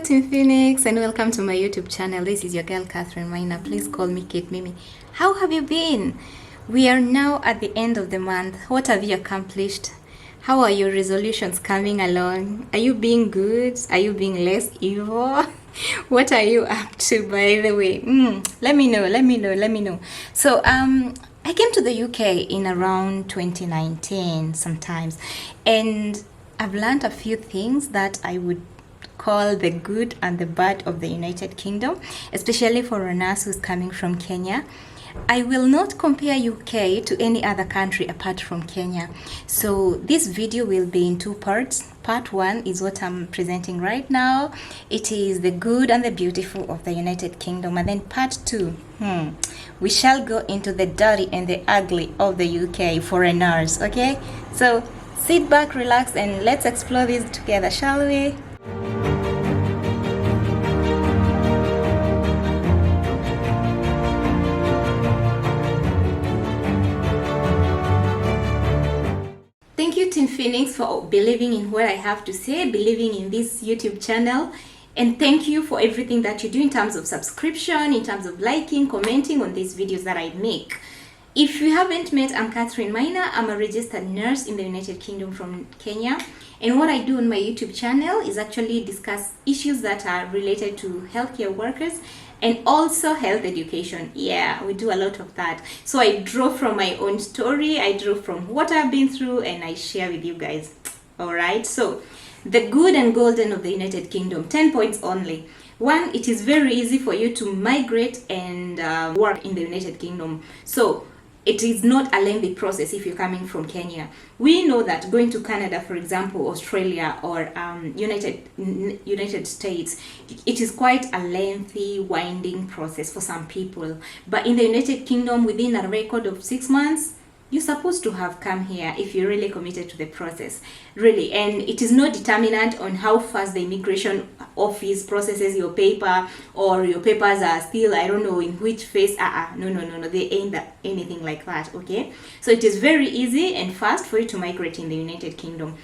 In Phoenix, and welcome to my YouTube channel. This is your girl Catherine Maina. Please call me Kate Mimi. How have you been? We are now at the end of the month. What have you accomplished? How are your resolutions coming along? Are you being good? Are you being less evil? What are you up to, by the way? Let me know. So I came to the UK in around 2019 sometimes, and I've learned a few things that I would call the good and the bad of the United Kingdom, especially for a nurse who's coming from Kenya. I will not compare UK to any other country apart from Kenya. So this video will be in two parts. Part one is what I'm presenting right now. It is the good and the beautiful of the United Kingdom. And then part two, we shall go into the dirty and the ugly of the UK for a nurse, okay? So sit back, relax, and let's explore this together, shall we? Thank you, Team Phoenix, for believing in what I have to say, believing in this YouTube channel, and thank you for everything that you do in terms of subscription, in terms of liking, commenting on these videos that I make. If you haven't met, I'm Catherine Maina. I'm a registered nurse in the United Kingdom from Kenya, and what I do on my YouTube channel is actually discuss issues that are related to healthcare workers and also health education. Yeah, we do a lot of that. So I draw from my own story, I draw from what I've been through, and I share with you guys. All right, so the good and golden of the United Kingdom, 10 points only. One, it is very easy for you to migrate and work in the United Kingdom. So it is not a lengthy process if you're coming from Kenya. We know that going to Canada, for example, Australia, or United States, it is quite a lengthy, winding process for some people. But in the United Kingdom, within a record of 6 months, you're supposed to have come here if you're really committed to the process, really. And it is not determinant on how fast the immigration office processes your paper, or your papers are still, I don't know in which phase. No, they ain't anything like that, okay? So it is very easy and fast for you to migrate in the United Kingdom.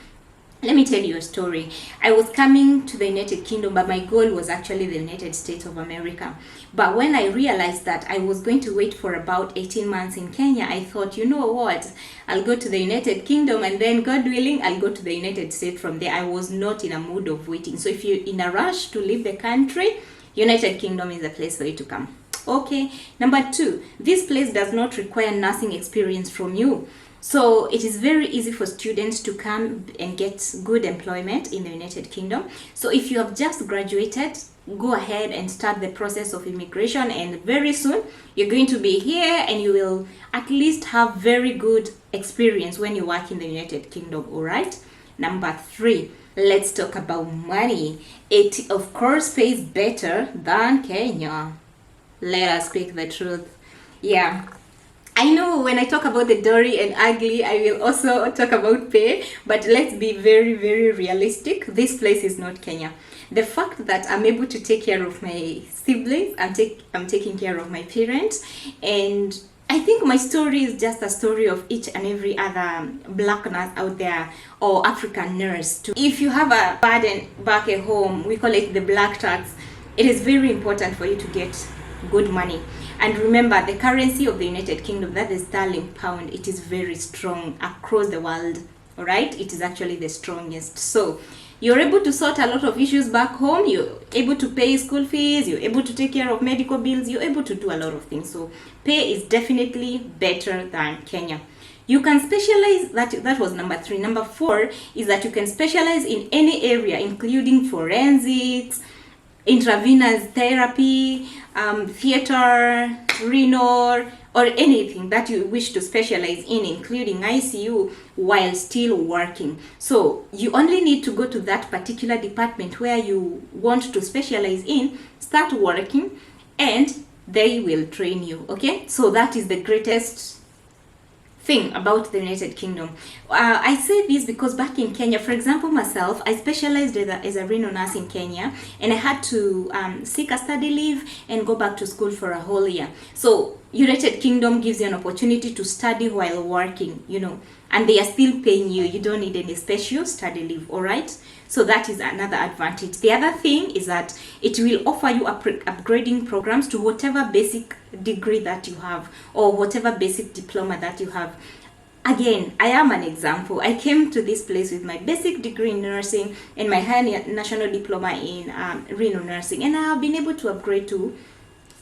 Let me tell you a story. I was coming to the United Kingdom, but my goal was actually the United States of America. But when I realized that I was going to wait for about 18 months in Kenya, I thought, you know what? I'll go to the United Kingdom, and then, God willing, I'll go to the United States from there. I was not in a mood of waiting. So if you're in a rush to leave the country, United Kingdom is the place for you to come. Okay. Number two, this place does not require nursing experience from you. So it is very easy for students to come and get good employment in the United Kingdom. So if you have just graduated, go ahead and start the process of immigration, and very soon you're going to be here and you will at least have very good experience when you work in the United Kingdom, all right? Number three, let's talk about money. It, of course, pays better than Kenya. Let us speak the truth. Yeah. I know when I talk about the dirty and ugly, I will also talk about pay, but let's be very, very realistic. This place is not Kenya. The fact that I'm able to take care of my siblings, I'm taking care of my parents, and I think my story is just a story of each and every other black nurse out there, or African nurse too. If you have a burden back at home, we call it the black tax, it is very important for you to get good money. And remember, the currency of the United Kingdom, that is sterling pound, it is very strong across the world, all right? It is actually the strongest. So you're able to sort a lot of issues back home, you're able to pay school fees, you're able to take care of medical bills, you're able to do a lot of things. So pay is definitely better than Kenya. You can specialize, that was number three. Number four is that you can specialize in any area, including forensics, intravenous therapy, theater, renal, or anything that you wish to specialize in, including ICU, while still working. So you only need to go to that particular department where you want to specialize in, start working, and they will train you, okay? So that is the greatest thing about the United Kingdom. I say this because back in Kenya, for example, myself, I specialized as a renal nurse in Kenya, and I had to seek a study leave and go back to school for a whole year. So United Kingdom gives you an opportunity to study while working, you know, and they are still paying you. You don't need any special study leave, all right? So that is another advantage. The other thing is that it will offer you upgrading programs to whatever basic degree that you have, or whatever basic diploma that you have. Again, I am an example. I came to this place with my basic degree in nursing and my higher national diploma in renal nursing, and I have been able to upgrade to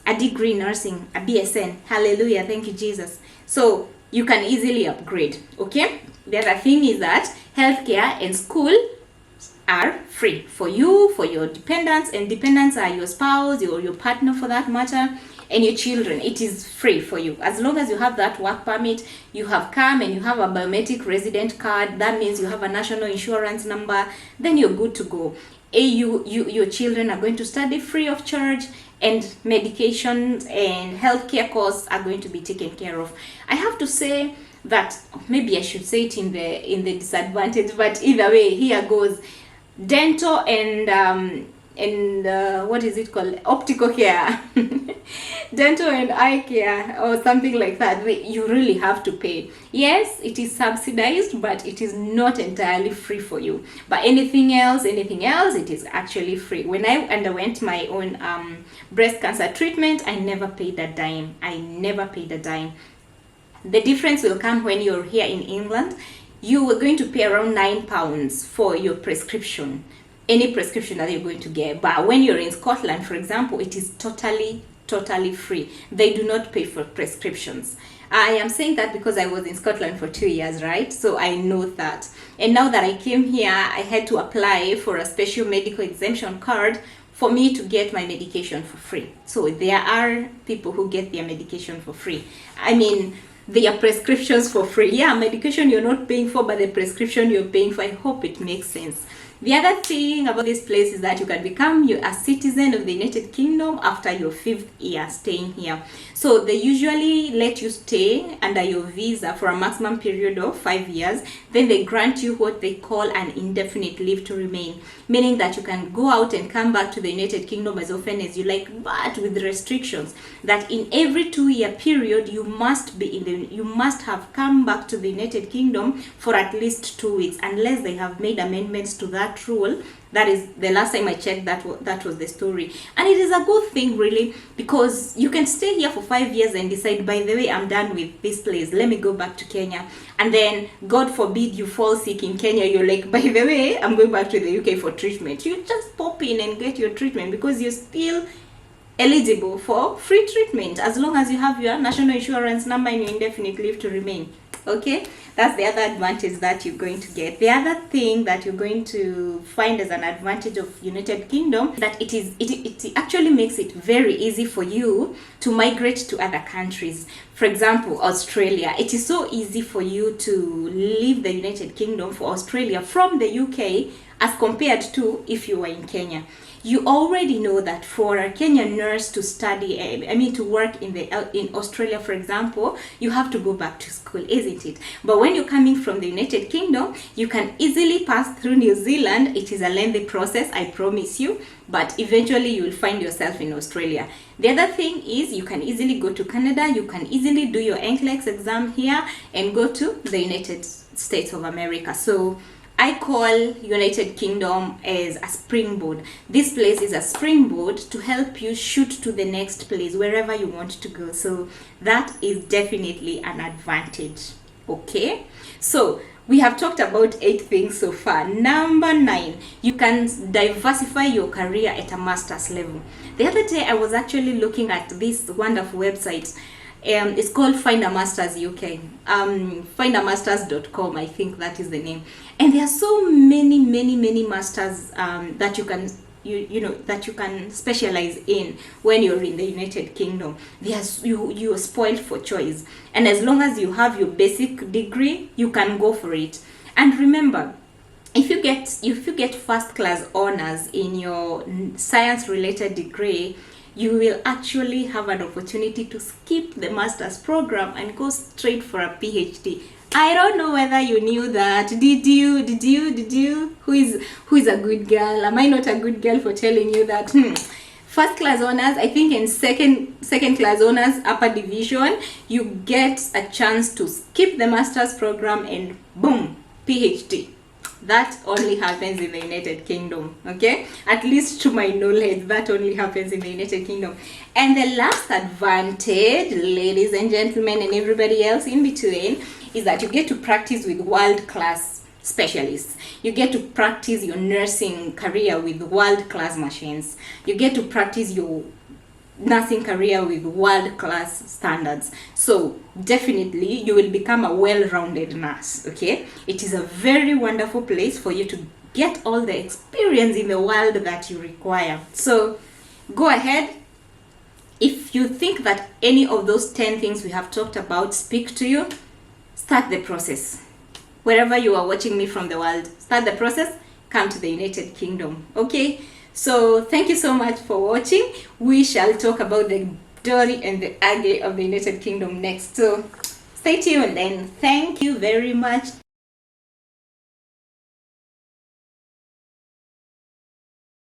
a degree in nursing, a BSN. Hallelujah, thank you, Jesus. So you can easily upgrade, okay? The other thing is that healthcare and school are free for you, for your dependents, and dependents are your spouse, your partner for that matter, and your children. It is free for you. As long as you have that work permit, you have come and you have a biometric resident card, that means you have a national insurance number, then you're good to go. Your children are going to study free of charge, and medications and healthcare costs are going to be taken care of. I have to say that, maybe I should say it in the disadvantage, but either way, here goes. Dental and what is it called, optical care, dental and eye care, or something like that, you really have to pay. Yes, it is subsidized, but it is not entirely free for you. But anything else, it is actually free. When I underwent my own breast cancer treatment, I never paid a dime. The difference will come when you're here in England. You are going to pay around £9 for your prescription, any prescription that you're going to get. But when you're in Scotland, for example, it is totally free. They do not pay for prescriptions. I am saying that because I was in Scotland for 2 years, right? So I know that. And now that I came here, I had to apply for a special medical exemption card for me to get my medication for free. So there are people who get their medication for free. I mean, their prescriptions for free. Yeah, medication you're not paying for, but the prescription you're paying for. I hope it makes sense. The other thing about this place is that you can become a citizen of the United Kingdom after your 5th year staying here. So they usually let you stay under your visa for a maximum period of 5 years. Then they grant you what they call an indefinite leave to remain, meaning that you can go out and come back to the United Kingdom as often as you like, but with restrictions that in every 2-year period you must have come back to the United Kingdom for at least 2 weeks, unless they have made amendments to that rule. That is, the last time I checked, that was the story. And it is a good thing, really, because you can stay here for 5 years and decide, by the way, I'm done with this place, let me go back to Kenya. And then, God forbid, you fall sick in Kenya, you're like, by the way, I'm going back to the UK for treatment. You just pop in and get your treatment, because you're still eligible for free treatment as long as you have your national insurance number and your indefinite leave to remain. Okay, that's the other advantage that you're going to get. The other thing that you're going to find as an advantage of United Kingdom, that it actually makes it very easy for you to migrate to other countries. For example, Australia. It is so easy for you to leave the United Kingdom for Australia from the UK as compared to if you were in Kenya. You already know that for a Kenyan nurse to study, to work in Australia, for example, you have to go back to school, isn't it? But when you're coming from the United Kingdom, you can easily pass through New Zealand. It is a lengthy process, I promise you, but eventually you will find yourself in Australia. The other thing is you can easily go to Canada. You can easily do your NCLEX exam here and go to the United States of America. So I call United Kingdom as a springboard. This place is a springboard to help you shoot to the next place, wherever you want to go. So that is definitely an advantage. Okay, so we have talked about 8 things so far. Number 9, you can diversify your career at a master's level. The other day I was actually looking at this wonderful website. It's called Find a Masters UK. Findamasters.com, I think that is the name. And there are so many masters that you can that you can specialize in when you're in the United Kingdom. You are spoiled for choice, and as long as you have your basic degree, you can go for it. And remember, if you get first class honors in your science related degree, you will actually have an opportunity to skip the master's program and go straight for a PhD. I don't know whether you knew that. Did you? Who is a good girl? Am I not a good girl for telling you that? first class honors, I think in second class honors, upper division, you get a chance to skip the master's program and boom, PhD. That only happens in the United Kingdom, okay? At least to my knowledge, that only happens in the United Kingdom. And the last advantage, ladies and gentlemen, and everybody else in between, is that you get to practice with world-class specialists. You get to practice your nursing career with world-class machines. You get to practice your nursing career with world-class standards. So definitely you will become a well-rounded nurse, okay? It is a very wonderful place for you to get all the experience in the world that you require. So go ahead. If you think that any of those 10 things we have talked about speak to you, start the process. Wherever you are watching me from the world, start the process, come to the United Kingdom, okay? So thank you so much for watching. We shall talk about the glory and the ugly of the United Kingdom next. So stay tuned and thank you very much.